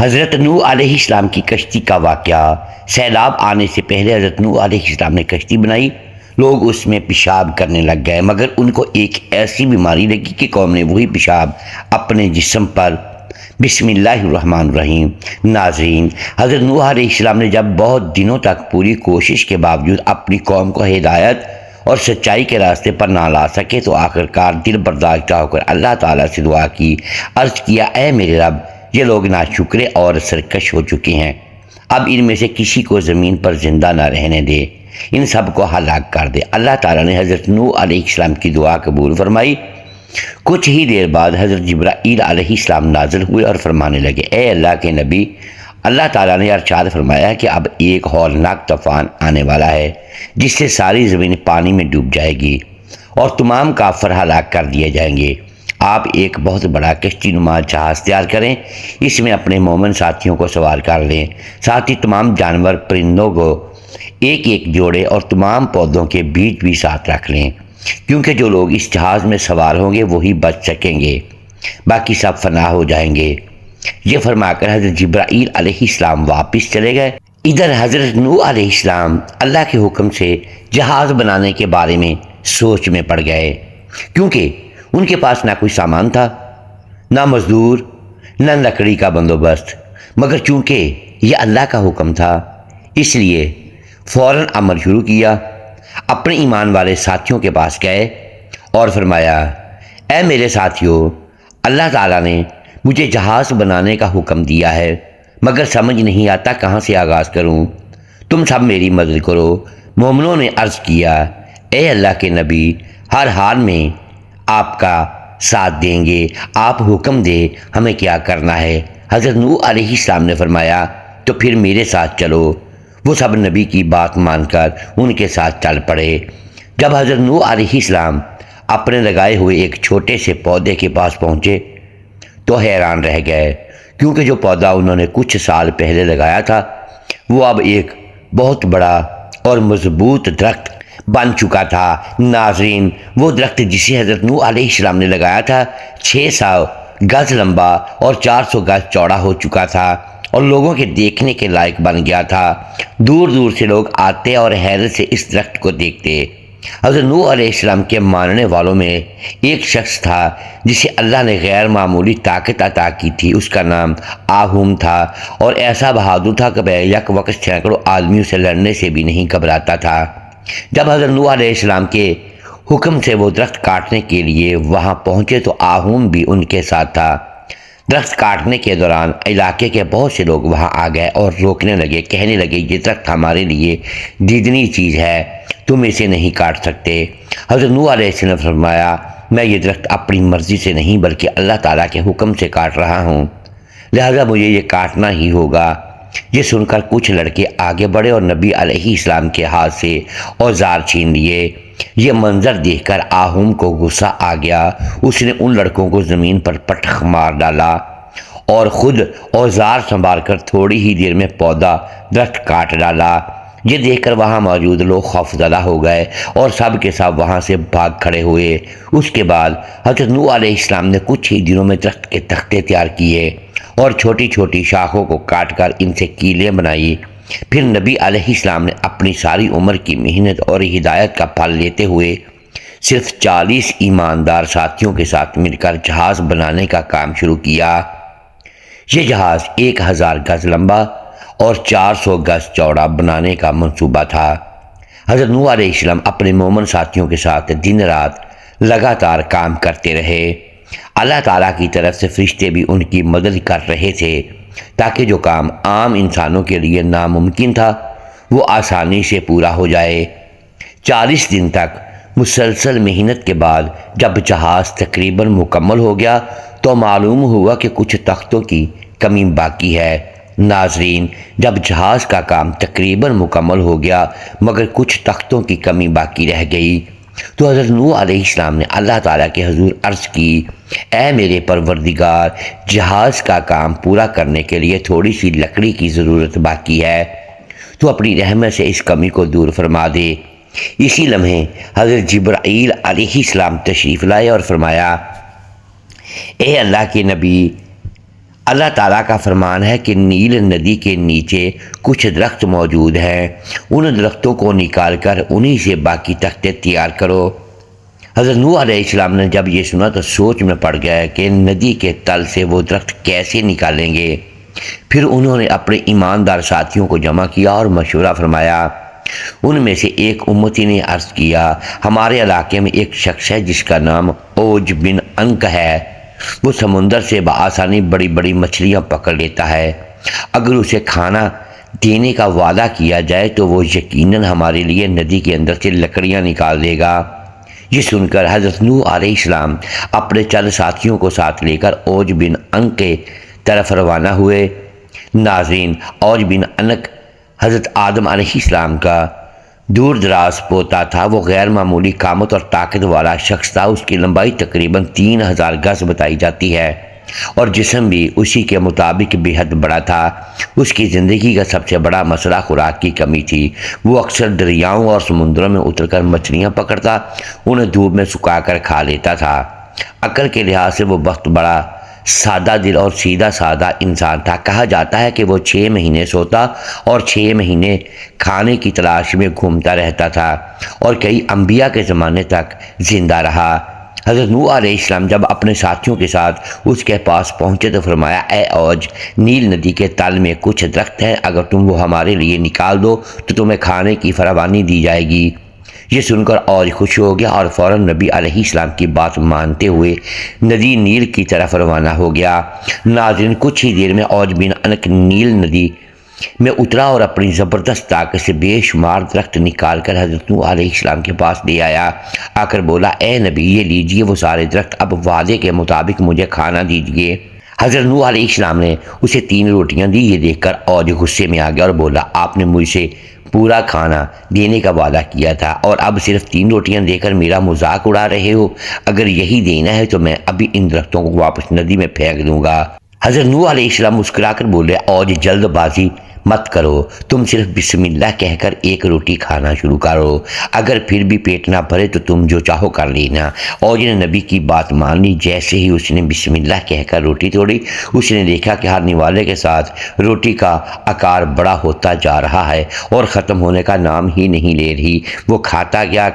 حضرت نوح علیہ السلام کی کشتی کا واقعہ۔ سیلاب آنے سے پہلے حضرت نوح علیہ السلام نے کشتی بنائی۔ لوگ اس میں پیشاب کرنے لگ گئے، مگر ان کو ایک ایسی بیماری لگی کہ قوم نے وہی پیشاب اپنے جسم پر۔ بسم اللہ الرحمن الرحیم۔ ناظرین، حضرت نوح علیہ السلام نے جب بہت دنوں تک پوری کوشش کے باوجود اپنی قوم کو ہدایت اور سچائی کے راستے پر نہ لا سکے تو آخرکار دل برداشتہ ہو کر اللہ تعالیٰ سے دعا کی، عرض کیا، اے میرے رب، یہ لوگ ناشکرے اور سرکش ہو چکے ہیں، اب ان میں سے کسی کو زمین پر زندہ نہ رہنے دے، ان سب کو ہلاک کر دے۔ اللہ تعالیٰ نے حضرت نوح علیہ السلام کی دعا قبول فرمائی۔ کچھ ہی دیر بعد حضرت جبرائیل علیہ السلام نازل ہوئے اور فرمانے لگے، اے اللہ کے نبی، اللہ تعالیٰ نے ارشاد فرمایا کہ اب ایک ہولناک طوفان آنے والا ہے جس سے ساری زمین پانی میں ڈوب جائے گی اور تمام کافر ہلاک کر دیے جائیں گے۔ آپ ایک بہت بڑا کشتی نما جہاز تیار کریں، اس میں اپنے مومن ساتھیوں کو سوار کر لیں، ساتھ ہی تمام جانور پرندوں کو ایک ایک جوڑے اور تمام پودوں کے بیج بھی ساتھ رکھ لیں، کیونکہ جو لوگ اس جہاز میں سوار ہوں گے وہی بچ سکیں گے، باقی سب فنا ہو جائیں گے۔ یہ فرما کر حضرت جبرائیل علیہ السلام واپس چلے گئے۔ ادھر حضرت نوح علیہ السلام اللہ کے حکم سے جہاز بنانے کے بارے میں سوچ میں پڑ گئے، کیونکہ ان کے پاس نہ کوئی سامان تھا، نہ مزدور، نہ لکڑی کا بندوبست، مگر چونکہ یہ اللہ کا حکم تھا اس لیے فوراً عمل شروع کیا۔ اپنے ایمان والے ساتھیوں کے پاس گئے اور فرمایا، اے میرے ساتھیوں، اللہ تعالیٰ نے مجھے جہاز بنانے کا حکم دیا ہے، مگر سمجھ نہیں آتا کہاں سے آغاز کروں، تم سب میری مدد کرو۔ مومنوں نے عرض کیا، اے اللہ کے نبی، ہر حال میں آپ کا ساتھ دیں گے، آپ حکم دے ہمیں کیا کرنا ہے۔ حضرت نوح علیہ السلام نے فرمایا، تو پھر میرے ساتھ چلو۔ وہ سب نبی کی بات مان کر ان کے ساتھ چل پڑے۔ جب حضرت نوح علیہ السلام اپنے لگائے ہوئے ایک چھوٹے سے پودے کے پاس پہنچے تو حیران رہ گئے، کیونکہ جو پودا انہوں نے کچھ سال پہلے لگایا تھا وہ اب ایک بہت بڑا اور مضبوط درخت بن چکا تھا۔ ناظرین، وہ درخت جسے حضرت نوح علیہ السلام نے لگایا تھا 600 گز لمبا اور 400 گز چوڑا ہو چکا تھا اور لوگوں کے دیکھنے کے لائق بن گیا تھا۔ دور دور سے لوگ آتے اور حیرت سے اس درخت کو دیکھتے۔ حضرت نوح علیہ السلام کے ماننے والوں میں ایک شخص تھا جسے اللہ نے غیر معمولی طاقت عطا کی تھی، اس کا نام آہوم تھا اور ایسا بہادر تھا کہ یک وقت سینکڑوں آدمیوں سے لڑنے سے بھی نہیں گھبراتا تھا۔ جب حضرت نوح علیہ السلام کے حکم سے وہ درخت کاٹنے کے لیے وہاں پہنچے تو آہوم بھی ان کے ساتھ تھا۔ درخت کاٹنے کے دوران علاقے کے بہت سے لوگ وہاں آ گئے اور روکنے لگے، کہنے لگے، یہ درخت ہمارے لیے دیدنی چیز ہے، تم اسے نہیں کاٹ سکتے۔ حضرت نوح علیہ السلام نے فرمایا، میں یہ درخت اپنی مرضی سے نہیں بلکہ اللہ تعالیٰ کے حکم سے کاٹ رہا ہوں، لہذا مجھے یہ کاٹنا ہی ہوگا۔ یہ سن کر کچھ لڑکے آگے بڑھے اور نبی علیہ السلام کے ہاتھ سے اوزار چھین لیے۔ یہ منظر دیکھ کر آہوم کو غصہ آ گیا، اس نے ان لڑکوں کو زمین پر پٹخ مار ڈالا اور خود اوزار سنبھال کر تھوڑی ہی دیر میں پودا درخت کاٹ ڈالا۔ یہ دیکھ کر وہاں موجود لوگ خوفزدہ ہو گئے اور سب کے سب وہاں سے بھاگ کھڑے ہوئے۔ اس کے بعد حضرت نوح علیہ السلام نے کچھ ہی دنوں میں درخت کے تختے تیار کیے اور چھوٹی چھوٹی شاخوں کو کاٹ کر ان سے کیلیں بنائی۔ پھر نبی علیہ السلام نے اپنی ساری عمر کی محنت اور ہدایت کا پھل لیتے ہوئے صرف 40 ایماندار ساتھیوں کے ساتھ مل کر جہاز بنانے کا کام شروع کیا۔ یہ جہاز 1000 گز لمبا اور 400 گز چوڑا بنانے کا منصوبہ تھا۔ حضرت نوح علیہ السلام اپنے مومن ساتھیوں کے ساتھ دن رات لگاتار کام کرتے رہے۔ اللہ تعالیٰ کی طرف سے فرشتے بھی ان کی مدد کر رہے تھے تاکہ جو کام عام انسانوں کے لیے ناممکن تھا وہ آسانی سے پورا ہو جائے۔ 40 دن تک مسلسل محنت کے بعد جب جہاز تقریباً مکمل ہو گیا تو معلوم ہوا کہ کچھ تختوں کی کمی باقی ہے۔ ناظرین، جب جہاز کا کام تقریباً مکمل ہو گیا مگر کچھ تختوں کی کمی باقی رہ گئی تو حضرت نوح علیہ السلام نے اللہ تعالیٰ کے حضور عرض کی، اے میرے پروردگار، جہاز کا کام پورا کرنے کے لیے تھوڑی سی لکڑی کی ضرورت باقی ہے، تو اپنی رحمت سے اس کمی کو دور فرما دے۔ اسی لمحے حضرت جبرائیل علیہ السلام تشریف لائے اور فرمایا، اے اللہ کے نبی، اللہ تعالیٰ کا فرمان ہے کہ نیل ندی کے نیچے کچھ درخت موجود ہیں، ان درختوں کو نکال کر انہی سے باقی تختے تیار کرو۔ حضرت نوح علیہ السلام نے جب یہ سنا تو سوچ میں پڑ گیا کہ ندی کے تل سے وہ درخت کیسے نکالیں گے۔ پھر انہوں نے اپنے ایماندار ساتھیوں کو جمع کیا اور مشورہ فرمایا۔ ان میں سے ایک امتی نے عرض کیا، ہمارے علاقے میں ایک شخص ہے جس کا نام اوج بن انک ہے، وہ سمندر سے بآسانی بڑی بڑی مچھلیاں پکڑ لیتا ہے، اگر اسے کھانا دینے کا وعدہ کیا جائے تو وہ یقیناً ہمارے لیے ندی کے اندر سے لکڑیاں نکال دے گا۔ یہ سن کر حضرت نوح علیہ السلام اپنے چند ساتھیوں کو ساتھ لے کر اوج بن انک کے طرف روانہ ہوئے۔ ناظرین، اوج بن انک حضرت آدم علیہ السلام کا دور دراز پوتا تھا۔ وہ غیر معمولی قامت اور طاقت والا شخص تھا۔ اس کی لمبائی تقریباً 3000 گز بتائی جاتی ہے اور جسم بھی اسی کے مطابق بے حد بڑا تھا۔ اس کی زندگی کا سب سے بڑا مسئلہ خوراک کی کمی تھی۔ وہ اکثر دریاؤں اور سمندروں میں اتر کر مچھلیاں پکڑتا، انہیں دھوپ میں سکھا کر کھا لیتا تھا۔ عقل کے لحاظ سے وہ بہت بڑا سادہ دل اور سیدھا سادہ انسان تھا۔ کہا جاتا ہے کہ وہ 6 مہینے سوتا اور 6 مہینے کھانے کی تلاش میں گھومتا رہتا تھا اور کئی انبیاء کے زمانے تک زندہ رہا۔ حضرت نوح علیہ السلام جب اپنے ساتھیوں کے ساتھ اس کے پاس پہنچے تو فرمایا، اے اوج، نیل ندی کے تل میں کچھ درخت ہیں، اگر تم وہ ہمارے لیے نکال دو تو تمہیں کھانے کی فراوانی دی جائے گی۔ یہ سن کر اوج خوش ہو گیا اور فوراً نبی علیہ السلام کی بات مانتے ہوئے ندی نیل کی طرف روانہ ہو گیا۔ ناظرین، کچھ ہی دیر میں اوج بن انک نیل ندی میں اترا اور اپنی زبردست طاقت سے بے شمار درخت نکال کر حضرت نوح علیہ السلام کے پاس لے آیا۔ آ کر بولا، اے نبی، یہ لیجئے وہ سارے درخت، اب وعدے کے مطابق مجھے کھانا دیجئے۔ حضرت نوح علیہ السلام نے اسے 3 روٹیاں دی۔ یہ دیکھ کر اوج غصے میں آ گیا اور بولا، آپ نے مجھ سے پورا کھانا دینے کا وعدہ کیا تھا اور اب صرف 3 روٹیاں دے کر میرا مذاق اڑا رہے ہو؟ اگر یہی دینا ہے تو میں ابھی ان درختوں کو واپس ندی میں پھینک دوں گا۔ حضرت نوح علیہ السلام مسکرا کر بولے، اوج، جلد بازی مت کرو، تم صرف بسم اللہ کہہ کر 1 روٹی کھانا شروع کرو، اگر پھر بھی پیٹ نہ بھرے تو تم جو چاہو کر لینا۔ اوج نے نبی کی بات مان لی۔ جیسے ہی اس نے بسم اللہ کہہ کر روٹی توڑی، اس نے دیکھا کہ ہر نوالے کے ساتھ روٹی کا آکار بڑا ہوتا جا رہا ہے اور ختم ہونے کا نام ہی نہیں لے رہی۔ وہ کھاتا گیا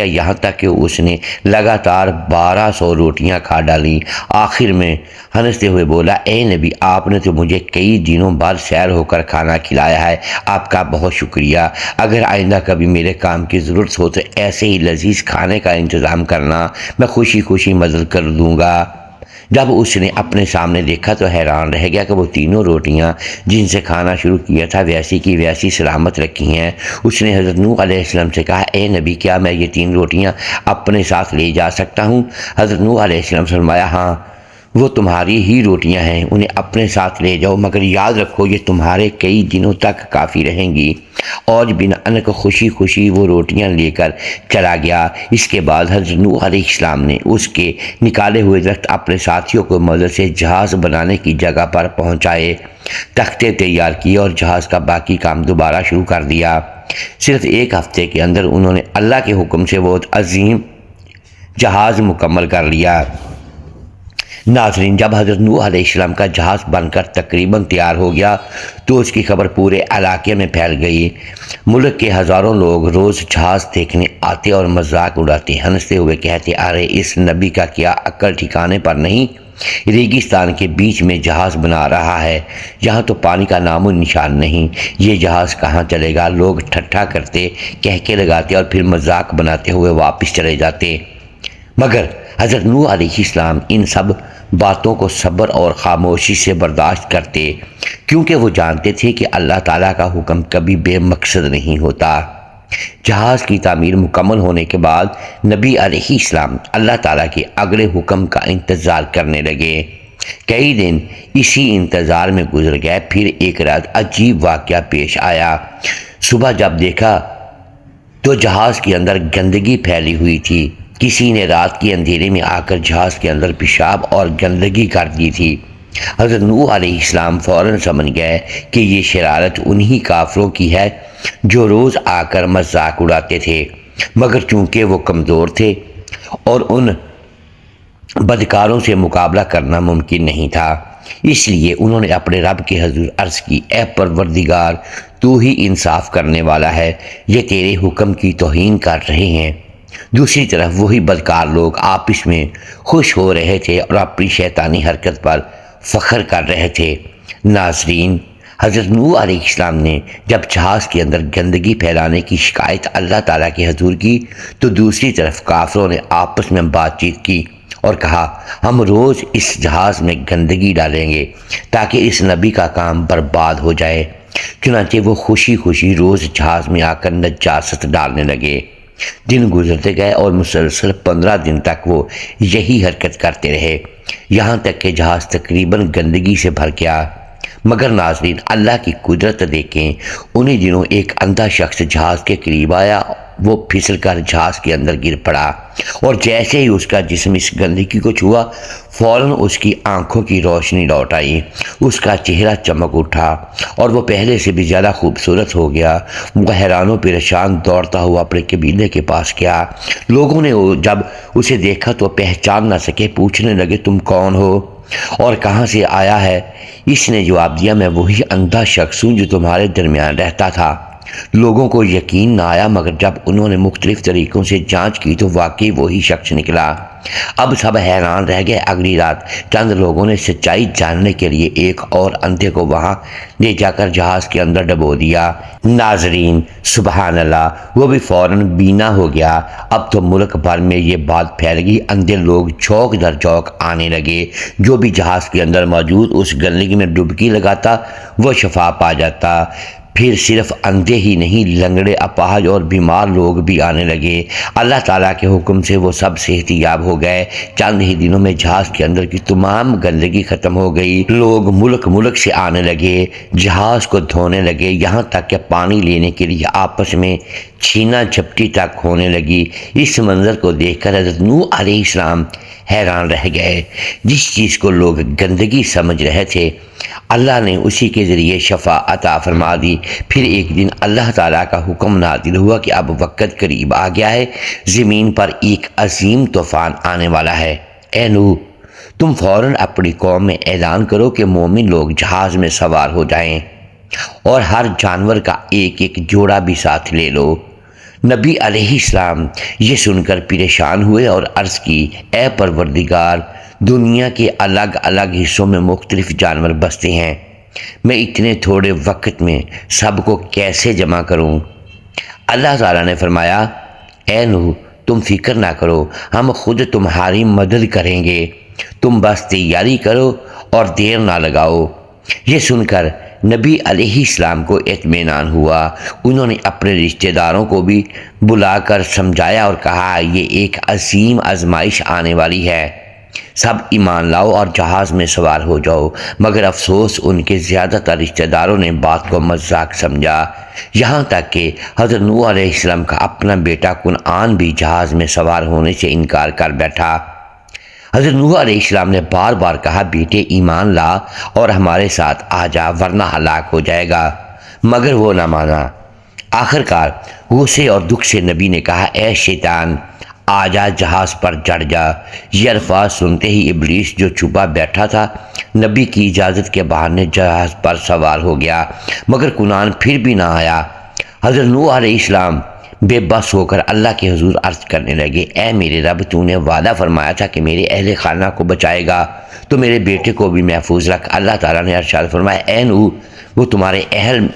یہاں تک کہ اس نے لگاتار 1200 روٹیاں کھا ڈالیں۔ آخر میں ہنستے ہوئے بولا، اے نبی، آپ نے تو مجھے کئی دنوں بعد سیر ہو کر کھانا کھلایا ہے، آپ کا بہت شکریہ۔ اگر آئندہ کبھی میرے کام کی ضرورت ہو تو ایسے ہی لذیذ کھانے کا انتظام کرنا، میں خوشی خوشی مدد کر دوں گا۔ جب اس نے اپنے سامنے دیکھا تو حیران رہ گیا کہ وہ 3 روٹیاں جن سے کھانا شروع کیا تھا ویسی کی ویسی سلامت رکھی ہیں۔ اس نے حضرت نوح علیہ السلام سے کہا، اے نبی، کیا میں یہ 3 روٹیاں اپنے ساتھ لے جا سکتا ہوں؟ حضرت نوح علیہ السلام نے فرمایا، ہاں، وہ تمہاری ہی روٹیاں ہیں، انہیں اپنے ساتھ لے جاؤ، مگر یاد رکھو یہ تمہارے کئی دنوں تک کافی رہیں گی۔ اوج بن انک خوشی خوشی وہ روٹیاں لے کر چلا گیا۔ اس کے بعد حضرت نوح علیہ السلام نے اس کے نکالے ہوئے درخت اپنے ساتھیوں کو مدد سے جہاز بنانے کی جگہ پر پہنچائے، تختے تیار کیے اور جہاز کا باقی کام دوبارہ شروع کر دیا۔ صرف 1 ہفتے کے اندر انہوں نے اللہ کے حکم سے وہ عظیم جہاز مکمل کر لیا۔ ناظرین، جب حضرت نوح علیہ السلام کا جہاز بن کر تقریباً تیار ہو گیا تو اس کی خبر پورے علاقے میں پھیل گئی۔ ملک کے ہزاروں لوگ روز جہاز دیکھنے آتے اور مذاق اڑاتے، ہنستے ہوئے کہتے، ارے اس نبی کا کیا عقل ٹھکانے پر نہیں، ریگستان کے بیچ میں جہاز بنا رہا ہے، یہاں تو پانی کا نام و نشان نہیں، یہ جہاز کہاں چلے گا؟ لوگ ٹھٹھا کرتے، کہکے لگاتے اور پھر مذاق بناتے ہوئے واپس چلے جاتے۔ مگر حضرت نوح علیہ السلام ان سب باتوں کو صبر اور خاموشی سے برداشت کرتے، کیونکہ وہ جانتے تھے کہ اللہ تعالیٰ کا حکم کبھی بے مقصد نہیں ہوتا۔ جہاز کی تعمیر مکمل ہونے کے بعد نبی علیہ السلام اللہ تعالیٰ کے اگلے حکم کا انتظار کرنے لگے۔ کئی دن اسی انتظار میں گزر گئے۔ پھر ایک رات عجیب واقعہ پیش آیا۔ صبح جب دیکھا تو جہاز کے اندر گندگی پھیلی ہوئی تھی۔ کسی نے رات کے اندھیرے میں آ کر جہاز کے اندر پیشاب اور گندگی کر دی تھی۔ حضرت نوح علیہ السلام فوراً سمجھ گئے کہ یہ شرارت انہی کافروں کی ہے جو روز آ کر مذاق اڑاتے تھے، مگر چونکہ وہ کمزور تھے اور ان بدکاروں سے مقابلہ کرنا ممکن نہیں تھا، اس لیے انہوں نے اپنے رب کے حضور عرض کی، اے پروردگار، تو ہی انصاف کرنے والا ہے، یہ تیرے حکم کی توہین کر رہے ہیں۔ دوسری طرف وہی بدکار لوگ آپس میں خوش ہو رہے تھے اور اپنی شیطانی حرکت پر فخر کر رہے تھے۔ ناظرین، حضرت نوح علیہ السلام نے جب جہاز کے اندر گندگی پھیلانے کی شکایت اللہ تعالیٰ کے حضور کی تو دوسری طرف کافروں نے آپس میں بات چیت کی اور کہا، ہم روز اس جہاز میں گندگی ڈالیں گے تاکہ اس نبی کا کام برباد ہو جائے۔ چنانچہ وہ خوشی خوشی روز جہاز میں آ کر نجاست ڈالنے لگے۔ دن گزرتے گئے اور مسلسل 15 دن تک وہ یہی حرکت کرتے رہے، یہاں تک کہ جہاز تقریباً گندگی سے بھر گیا۔ مگر ناظرین، اللہ کی قدرت دیکھیں، انہی دنوں ایک اندھا شخص جہاز کے قریب آیا، وہ پھسل کر جہاز کے اندر گر پڑا اور جیسے ہی اس کا جسم اس گندگی کو چھوا، فوراً اس کی آنکھوں کی روشنی لوٹ آئی، اس کا چہرہ چمک اٹھا اور وہ پہلے سے بھی زیادہ خوبصورت ہو گیا۔ وہ حیران و پریشان دوڑتا ہوا اپنے قبیلے کے پاس گیا۔ لوگوں نے جب اسے دیکھا تو پہچان نہ سکے، پوچھنے لگے، تم کون ہو اور کہاں سے آیا ہے؟ اس نے جواب دیا، میں وہی اندھا شخص ہوں جو تمہارے درمیان رہتا تھا۔ لوگوں کو یقین نہ آیا، مگر جب انہوں نے مختلف طریقوں سے جانچ کی تو واقعی وہی شخص نکلا۔ اب سب حیران رہ گئے۔ اگلی رات چند لوگوں نے سچائی جاننے کے لیے ایک اور اندھے کو وہاں لے جا کر جہاز کے اندر ڈبو دیا۔ ناظرین، سبحان اللہ، وہ بھی فوراً بینا ہو گیا۔ اب تو ملک بھر میں یہ بات پھیل گئی، اندھے لوگ چوک در چوک آنے لگے۔ جو بھی جہاز کے اندر موجود اس گندگی میں ڈبکی لگاتا وہ شفا پا جاتا۔ پھر صرف اندھے ہی نہیں، لنگڑے، اپاہج اور بیمار لوگ بھی آنے لگے۔ اللہ تعالیٰ کے حکم سے وہ سب صحت یاب ہو گئے۔ چند ہی دنوں میں جہاز کے اندر کی تمام گندگی ختم ہو گئی۔ لوگ ملک ملک سے آنے لگے، جہاز کو دھونے لگے، یہاں تک کہ پانی لینے کے لیے آپس میں چھینا جھپٹی تک ہونے لگی۔ اس منظر کو دیکھ کر حضرت نوح علیہ السلام حیران رہ گئے۔ جس چیز کو لوگ گندگی سمجھ رہے تھے، اللہ نے اسی کے ذریعے شفا عطا فرما دی۔ پھر ایک دن اللہ تعالیٰ کا حکم نازل ہوا کہ اب وقت قریب آ گیا ہے، زمین پر ایک عظیم طوفان آنے والا ہے۔ اے نوح، تم فوراً اپنی قوم میں اعلان کرو کہ مومن لوگ جہاز میں سوار ہو جائیں اور ہر جانور کا ایک ایک جوڑا بھی ساتھ لے لو۔ نبی علیہ السلام یہ سن کر پریشان ہوئے اور عرض کی، اے پروردگار، دنیا کے الگ الگ حصوں میں مختلف جانور بستے ہیں، میں اتنے تھوڑے وقت میں سب کو کیسے جمع کروں؟ اللہ تعالیٰ نے فرمایا، اے نوح، تم فکر نہ کرو، ہم خود تمہاری مدد کریں گے، تم بس تیاری کرو اور دیر نہ لگاؤ۔ یہ سن کر نبی علیہ السلام کو اطمینان ہوا۔ انہوں نے اپنے رشتہ داروں کو بھی بلا کر سمجھایا اور کہا، یہ ایک عظیم آزمائش آنے والی ہے، سب ایمان لاؤ اور جہاز میں سوار ہو جاؤ۔ مگر افسوس، ان کے زیادہ تر رشتہ داروں نے بات کو مذاق سمجھا، یہاں تک کہ حضرت نوح علیہ السلام کا اپنا بیٹا کنعان بھی جہاز میں سوار ہونے سے انکار کر بیٹھا۔ حضرت نوح علیہ السلام نے بار بار کہا، بیٹے ایمان لا اور ہمارے ساتھ آ جا ورنہ ہلاک ہو جائے گا، مگر وہ نہ مانا۔ آخرکار غصے اور دکھ سے نبی نے کہا، اے شیطان، آ جا، جہاز پر چڑھ جا۔ یہ الفاظ سنتے ہی ابلیس جو چھپا بیٹھا تھا نبی کی اجازت کے بہانے جہاز پر سوار ہو گیا، مگر کنعان پھر بھی نہ آیا۔ حضرت نوح علیہ السلام بے بس ہو کر اللہ کے حضور عرض کرنے لگے، اے میرے رب، تو نے وعدہ فرمایا تھا کہ میرے اہل خانہ کو بچائے گا، تو میرے بیٹے کو بھی محفوظ رکھ۔ اللہ تعالیٰ نے ارشاد فرمایا، اے نوح، وہ تمہارے اہل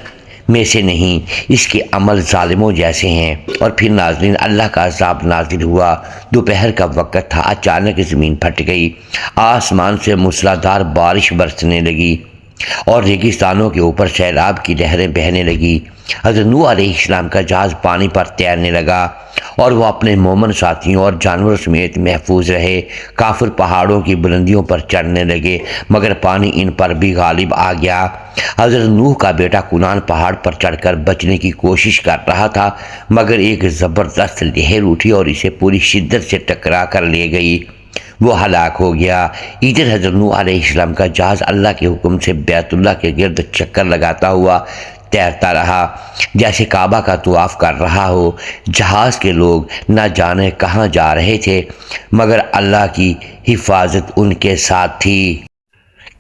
میں سے نہیں، اس کے عمل ظالموں جیسے ہیں۔ اور پھر ناظرین، اللہ کا عذاب نازل ہوا۔ دوپہر کا وقت تھا، اچانک زمین پھٹ گئی، آسمان سے موسلادھار بارش برسنے لگی اور ریگستانوں کے اوپر سیلاب کی لہریں بہنے لگی۔ حضرت نوح علیہ السلام کا جہاز پانی پر تیرنے لگا اور وہ اپنے مومن ساتھیوں اور جانوروں سمیت محفوظ رہے۔ کافر پہاڑوں کی بلندیوں پر چڑھنے لگے، مگر پانی ان پر بھی غالب آ گیا۔ حضرت نوح کا بیٹا کنعان پہاڑ پر چڑھ کر بچنے کی کوشش کر رہا تھا، مگر ایک زبردست لہر اٹھی اور اسے پوری شدت سے ٹکرا کر لے گئی، وہ ہلاک ہو گیا۔ ادھر حضرت نوح علیہ السلام کا جہاز اللہ کے حکم سے بیت اللہ کے گرد چکر لگاتا ہوا تیرتا رہا، جیسے کعبہ کا طواف کر رہا ہو۔ جہاز کے لوگ نہ جانے کہاں جا رہے تھے، مگر اللہ کی حفاظت ان کے ساتھ تھی۔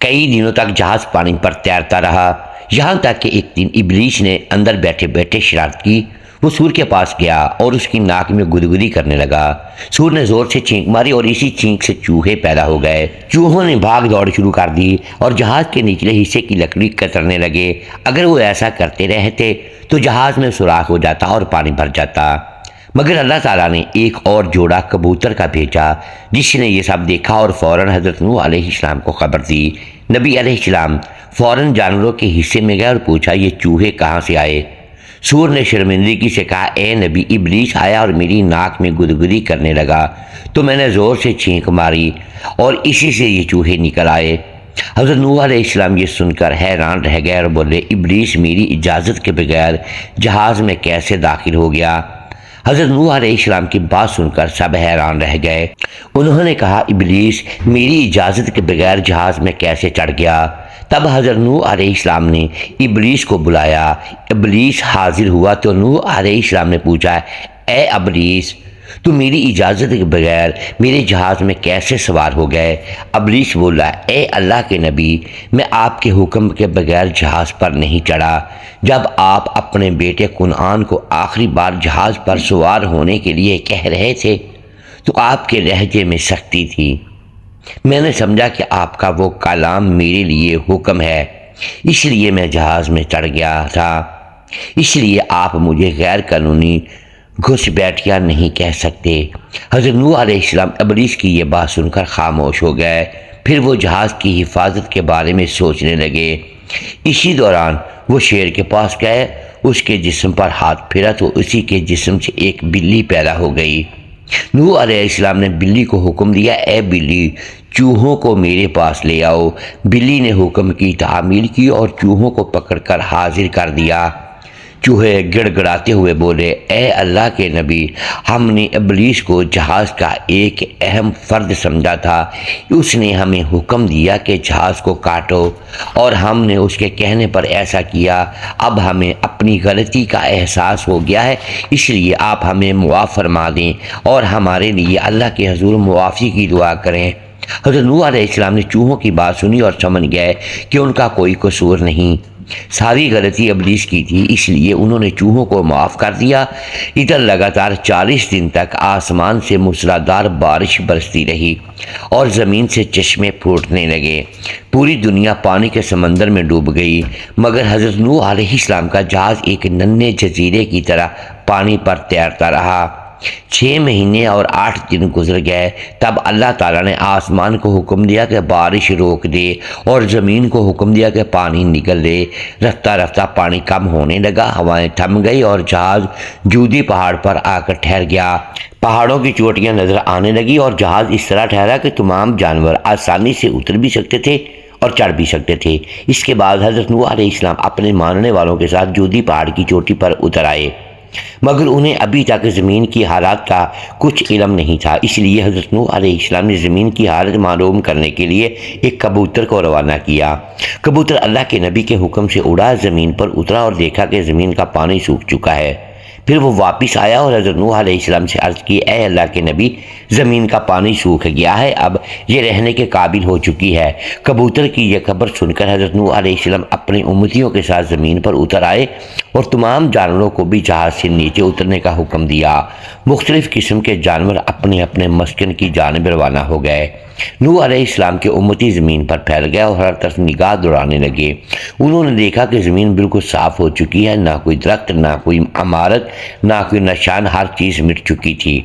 کئی دنوں تک جہاز پانی پر تیرتا رہا، یہاں تک کہ ایک دن ابلیس نے اندر بیٹھے بیٹھے شرارت کی۔ وہ سور کے پاس گیا اور اس کی ناک میں گدگدی کرنے لگا۔ سور نے زور سے چھینک ماری اور اسی چھینک سے چوہے پیدا ہو گئے۔ چوہوں نے بھاگ دوڑ شروع کر دی اور جہاز کے نچلے حصے کی لکڑی کترنے لگے۔ اگر وہ ایسا کرتے رہتے تو جہاز میں سوراخ ہو جاتا اور پانی بھر جاتا، مگر اللہ تعالیٰ نے ایک اور جوڑا کبوتر کا بھیجا جس نے یہ سب دیکھا اور فوراً حضرت نوح علیہ السلام کو خبر دی۔ نبی علیہ السلام فوراً جانوروں کے حصے میں گئے اور پوچھا، یہ چوہے کہاں سے آئے؟ سور نے شرمندگی سے کہا، اے نبی، ابلیس آیا اور میری ناک میں گدگدی کرنے لگا تو میں نے زور سے چھینک ماری اور اسی سے یہ چوہے نکل آئے۔ حضرت نوح علیہ السلام یہ سن کر حیران رہ گئے اور بولے، ابلیس میری اجازت کے بغیر جہاز میں کیسے داخل ہو گیا؟ حضرت نوح علیہ السلام کی بات سن کر سب حیران رہ گئے۔ انہوں نے کہا، ابلیس میری اجازت کے بغیر جہاز میں کیسے چڑھ گیا؟ تب حضرت نوح علیہ السلام نے ابلیس کو بلایا۔ ابلیس حاضر ہوا تو نوح علیہ السلام نے پوچھا، اے ابلیس، تو میری اجازت کے بغیر میرے جہاز میں کیسے سوار ہو گئے؟ ابلیس بولا، اے اللہ کے نبی، میں آپ کے حکم کے بغیر جہاز پر نہیں چڑھا۔ جب آپ اپنے بیٹے کنعان کو آخری بار جہاز پر سوار ہونے کے لیے کہہ رہے تھے تو آپ کے لہجے میں سختی تھی۔ میں نے سمجھا کہ آپ کا وہ کلام میرے لیے حکم ہے، اس لیے میں جہاز میں چڑھ گیا تھا۔ اس لیے آپ مجھے غیر قانونی گھس بیٹھیا نہیں کہہ سکتے۔ حضرت نوح علیہ السلام ابلیس کی یہ بات سن کر خاموش ہو گئے۔ پھر وہ جہاز کی حفاظت کے بارے میں سوچنے لگے۔ اسی دوران وہ شیر کے پاس گئے، اس کے جسم پر ہاتھ پھیرا تو اسی کے جسم سے ایک بلی پیدا ہو گئی۔ نوح علیہ السلام نے بلی کو حکم دیا، اے بلی، چوہوں کو میرے پاس لے آؤ۔ بلی نے حکم کی تعمیل کی اور چوہوں کو پکڑ کر حاضر کر دیا۔ چوہے گڑ گڑاتے ہوئے بولے، اے اللہ کے نبی، ہم نے ابلیس کو جہاز کا ایک اہم فرد سمجھا تھا۔ اس نے ہمیں حکم دیا کہ جہاز کو کاٹو اور ہم نے اس کے کہنے پر ایسا کیا۔ اب ہمیں اپنی غلطی کا احساس ہو گیا ہے، اس لیے آپ ہمیں معاف فرما دیں اور ہمارے لیے اللہ کے حضور معافی کی دعا کریں۔ حضرت نوح علیہ السلام نے چوہوں کی بات سنی اور سمجھ گئے کہ ان کا کوئی قصور نہیں، ساری غلطی ابلیس کی تھی، اس لیے انہوں نے چوہوں کو معاف کر دیا۔ ادھر لگاتار 40 دن تک آسمان سے موسلادھار بارش برستی رہی اور زمین سے چشمے پھوٹنے لگے۔ پوری دنیا پانی کے سمندر میں ڈوب گئی، مگر حضرت نوح علیہ السلام کا جہاز ایک ننھے جزیرے کی طرح پانی پر تیرتا رہا۔ 6 مہینے اور 8 دن گزر گئے، تب اللہ تعالیٰ نے آسمان کو حکم دیا کہ بارش روک دے اور زمین کو حکم دیا کہ پانی نکل دے۔ رفتہ رفتہ پانی کم ہونے لگا، ہوائیں تھم گئی اور جہاز جودی پہاڑ پر آ کر ٹھہر گیا۔ پہاڑوں کی چوٹیاں نظر آنے لگی اور جہاز اس طرح ٹھہرا کہ تمام جانور آسانی سے اتر بھی سکتے تھے اور چڑھ بھی سکتے تھے۔ اس کے بعد حضرت نوح علیہ السلام اپنے ماننے والوں کے ساتھ جودی پہاڑ کی چوٹی پر اتر آئے، مگر انہیں ابھی تک زمین کی حالات کا کچھ علم نہیں تھا، اس لیے حضرت نوح علیہ السلام نے زمین کی حالت معلوم کرنے کے لیے ایک کبوتر کو روانہ کیا۔ کبوتر اللہ کے نبی کے حکم سے اڑا، زمین پر اترا اور دیکھا کہ زمین کا پانی سوکھ چکا ہے۔ پھر وہ واپس آیا اور حضرت نوح علیہ السلام سے عرض کی، اے اللہ کے نبی، زمین کا پانی سوکھ گیا ہے، اب یہ رہنے کے قابل ہو چکی ہے۔ کبوتر کی یہ خبر سن کر حضرت نوح علیہ السلام اپنے امتیوں کے ساتھ زمین پر اتر آئے اور تمام جانوروں کو بھی جہاز سے نیچے اترنے کا حکم دیا۔ مختلف قسم کے جانور اپنے اپنے مسکن کی جانب روانہ ہو گئے۔ نوح علیہ السلام کے امتی زمین پر پھیل گئے اور ہر طرف نگاہ دوڑانے لگے۔ انہوں نے دیکھا کہ زمین بالکل صاف ہو چکی ہے، نہ کوئی درخت، نہ کوئی عمارت، نہ کوئی نشان، ہر چیز مٹ چکی تھی۔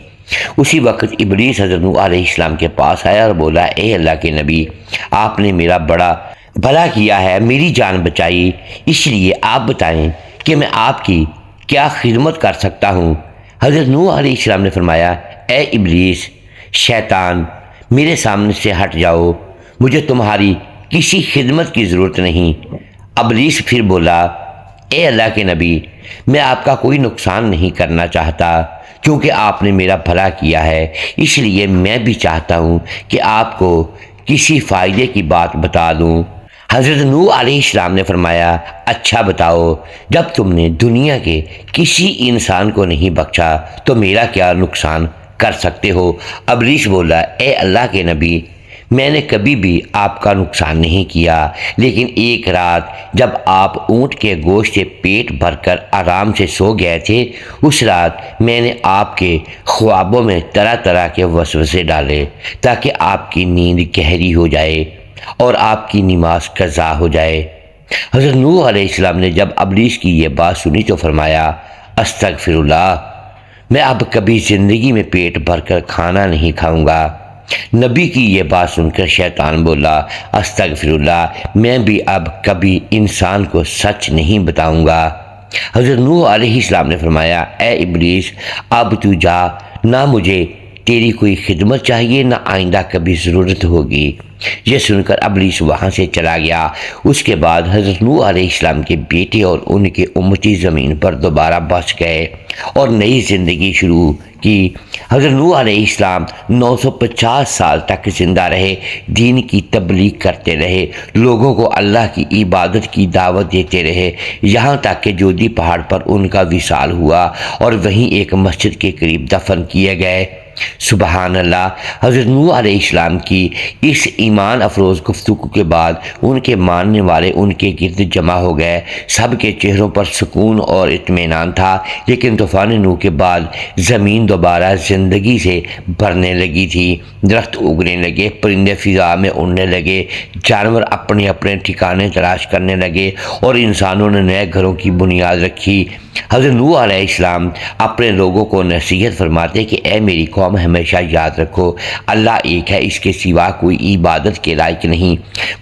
اسی وقت ابلیس حضرت نوح علیہ السلام کے پاس آیا اور بولا، اے اللہ کے نبی، آپ نے میرا بڑا بھلا کیا ہے، میری جان بچائی، اس لیے آپ بتائیں کہ میں آپ کی کیا خدمت کر سکتا ہوں؟ حضرت نوح علیہ السلام نے فرمایا، اے ابلیس، شیطان، میرے سامنے سے ہٹ جاؤ، مجھے تمہاری کسی خدمت کی ضرورت نہیں۔ ابلیس پھر بولا، اے اللہ کے نبی، میں آپ کا کوئی نقصان نہیں کرنا چاہتا، کیونکہ آپ نے میرا بھلا کیا ہے، اس لیے میں بھی چاہتا ہوں کہ آپ کو کسی فائدے کی بات بتا دوں۔ حضرت نوح علیہ السلام نے فرمایا، اچھا بتاؤ، جب تم نے دنیا کے کسی انسان کو نہیں بخشا تو میرا کیا نقصان کر سکتے ہو؟ ابلیس بولا، اے اللہ کے نبی، میں نے کبھی بھی آپ کا نقصان نہیں کیا، لیکن ایک رات جب آپ اونٹ کے گوشت سے پیٹ بھر کر آرام سے سو گئے تھے، اس رات میں نے آپ کے خوابوں میں طرح طرح کے وسوسے ڈالے تاکہ آپ کی نیند گہری ہو جائے اور آپ کی نماز قضا ہو جائے۔ حضرت نوح علیہ السلام نے جب ابلیس کی یہ بات سنی تو فرمایا، استغفر اللہ، میں اب کبھی زندگی میں پیٹ بھر کر کھانا نہیں کھاؤں گا۔ نبی کی یہ بات سن کر شیطان بولا، استغفر اللہ، میں بھی اب کبھی انسان کو سچ نہیں بتاؤں گا۔ حضرت نوح علیہ السلام نے فرمایا، اے ابلیس، اب تو جا، نہ مجھے تیری کوئی خدمت چاہیے، نہ آئندہ کبھی ضرورت ہوگی۔ یہ سن کر ابلیس وہاں سے چلا گیا۔ اس کے بعد حضرت نوح علیہ السلام کے بیٹے اور ان کے امتی زمین پر دوبارہ بس گئے اور نئی زندگی شروع کی۔ حضرت نوح علیہ السلام 950 سال تک زندہ رہے، دین کی تبلیغ کرتے رہے، لوگوں کو اللہ کی عبادت کی دعوت دیتے رہے، یہاں تک کہ جودی پہاڑ پر ان کا وصال ہوا اور وہیں ایک مسجد کے قریب دفن کیے گئے۔ سبحان اللہ۔ حضرت نوح علیہ السلام کی اس ایمان افروز گفتگو کے بعد ان کے ماننے والے ان کے گرد جمع ہو گئے۔ سب کے چہروں پر سکون اور اطمینان تھا، لیکن طوفان نوح کے بعد زمین دوبارہ زندگی سے بھرنے لگی تھی۔ درخت اگنے لگے، پرندے فضا میں اڑنے لگے، جانور اپنے اپنے ٹھکانے تلاش کرنے لگے اور انسانوں نے نئے گھروں کی بنیاد رکھی۔ حضرت نوح علیہ السلام اپنے لوگوں کو نصیحت فرماتے کہ اے میری قوم، ہمیشہ یاد رکھو اللہ ایک ہے، اس کے سوا کوئی عبادت کے لائق نہیں۔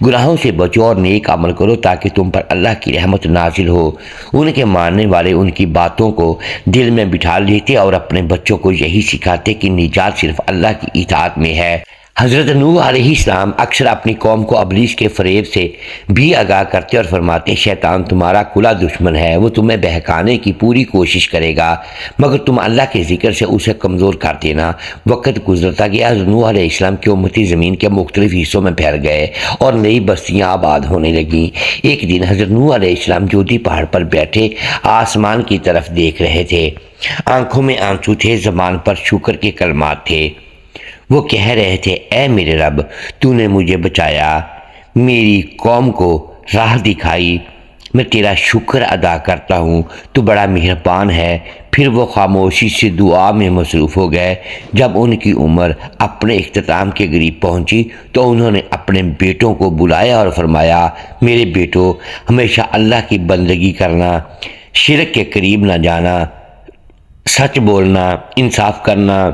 گناہوں سے بچو اور نیک عمل کرو تاکہ تم پر اللہ کی رحمت نازل ہو۔ ان کے ماننے والے ان کی باتوں کو دل میں بٹھا لیتے اور اپنے بچوں کو یہی سکھاتے کہ نجات صرف اللہ کی اطاعت میں ہے۔ حضرت نوح علیہ السلام اکثر اپنی قوم کو ابلیس کے فریب سے بھی آگاہ کرتے اور فرماتے، شیطان تمہارا کھلا دشمن ہے، وہ تمہیں بہکانے کی پوری کوشش کرے گا، مگر تم اللہ کے ذکر سے اسے کمزور کر دینا۔ وقت گزرتا گیا، حضرت نوح علیہ السلام کی امتی زمین کے مختلف حصوں میں پھیل گئے اور نئی بستیاں آباد ہونے لگیں۔ ایک دن حضرت نوح علیہ السلام جودی پہاڑ پر بیٹھے آسمان کی طرف دیکھ رہے تھے۔ آنکھوں میں آنسو تھے، زبان پر شکر کے کلمات تھے۔ وہ کہہ رہے تھے، اے میرے رب، تو نے مجھے بچایا، میری قوم کو راہ دکھائی، میں تیرا شکر ادا کرتا ہوں، تو بڑا مہربان ہے۔ پھر وہ خاموشی سے دعا میں مصروف ہو گئے۔ جب ان کی عمر اپنے اختتام کے قریب پہنچی تو انہوں نے اپنے بیٹوں کو بلایا اور فرمایا، میرے بیٹو، ہمیشہ اللہ کی بندگی کرنا، شرک کے قریب نہ جانا، سچ بولنا، انصاف کرنا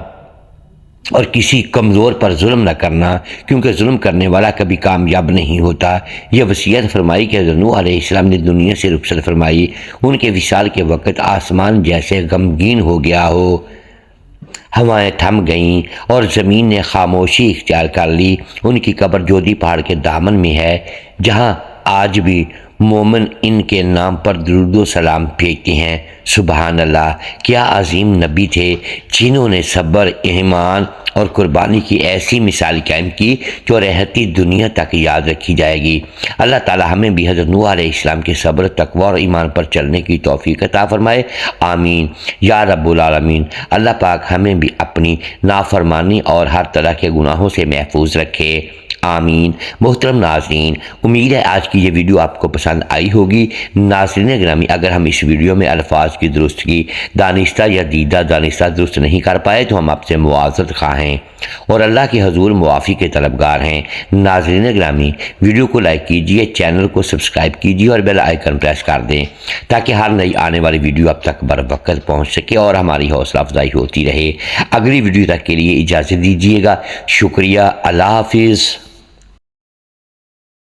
اور کسی کمزور پر ظلم نہ کرنا، کیونکہ ظلم کرنے والا کبھی کامیاب نہیں ہوتا۔ یہ وصیت فرمائی کہ حضرت نوح علیہ السلام نے دنیا سے رخصت فرمائی۔ ان کے وصال کے وقت آسمان جیسے غمگین ہو گیا ہو، ہوائیں تھم گئیں اور زمین نے خاموشی اختیار کر لی۔ ان کی قبر جودی پہاڑ کے دامن میں ہے، جہاں آج بھی مومن ان کے نام پر درود و سلام بھیجتے ہیں۔ سبحان اللہ، کیا عظیم نبی تھے جنہوں نے صبر، ایمان اور قربانی کی ایسی مثال قائم کی جو رہتی دنیا تک یاد رکھی جائے گی۔ اللہ تعالی ہمیں بھی حضرت نوح علیہ السلام کے صبر، تقوی اور ایمان پر چلنے کی توفیق عطا فرمائے، آمین یا رب العالمین۔ اللہ پاک ہمیں بھی اپنی نافرمانی اور ہر طرح کے گناہوں سے محفوظ رکھے، آمین۔ محترم ناظرین، امید ہے آج کی یہ ویڈیو آپ کو پسند آئی ہوگی۔ ناظرین گرامی، اگر ہم اس ویڈیو میں الفاظ کی درستگی دانستہ یا دیدہ دانستہ درست نہیں کر پائے تو ہم آپ سے معذرت خواہ ہیں اور اللہ کے حضور معافی کے طلبگار ہیں۔ ناظرین گرامی، ویڈیو کو لائک کیجئے، چینل کو سبسکرائب کیجئے اور بیل آئیکن پریس کر دیں تاکہ ہر نئی آنے والی ویڈیو اب تک بر وقت پہنچ سکے اور ہماری حوصلہ افزائی ہوتی رہے۔ اگلی ویڈیو تک کے لیے اجازت دیجیے گا۔ شکریہ، اللہ حافظ۔